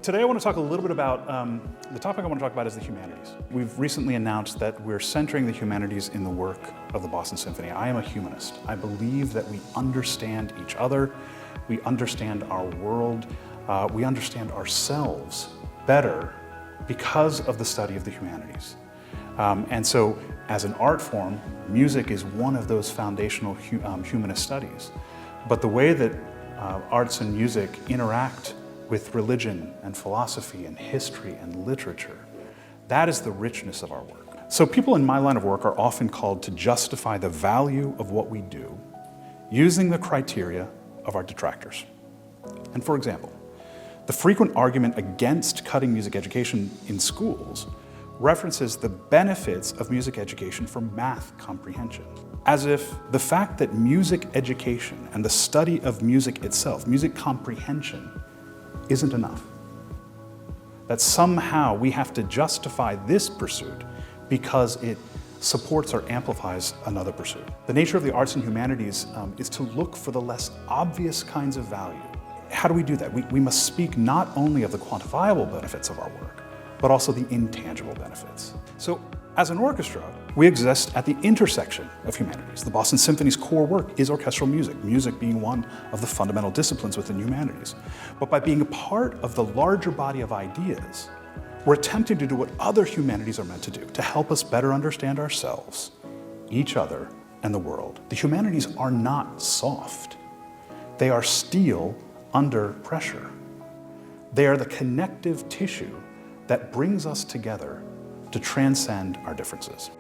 Today I want to talk a little bit about, the topic I want to talk about is the humanities. We've recently announced that we're centering the humanities in the work of the Boston Symphony. I am a humanist. I believe that we understand each other, we understand our world, we understand ourselves better because of the study of the humanities. And so as an art form, music is one of those foundational humanist studies. But the way that arts and music interact with religion and philosophy and history and literature, that is the richness of our work. So people in my line of work are often called to justify the value of what we do using the criteria of our detractors. And for example, the frequent argument against cutting music education in schools references the benefits of music education for math comprehension, as if the fact that music education and the study of music itself, music comprehension, isn't enough. That somehow we have to justify this pursuit because it supports or amplifies another pursuit. The nature of the arts and humanities is to look for the less obvious kinds of value. How do we do that? We must speak not only of the quantifiable benefits of our work, but also the intangible benefits. So as an orchestra, we exist at the intersection of humanities. The Boston Symphony's core work is orchestral music, music being one of the fundamental disciplines within humanities. But by being a part of the larger body of ideas, we're attempting to do what other humanities are meant to do, to help us better understand ourselves, each other, and the world. The humanities are not soft. They are steel under pressure. They are the connective tissue that brings us together to transcend our differences.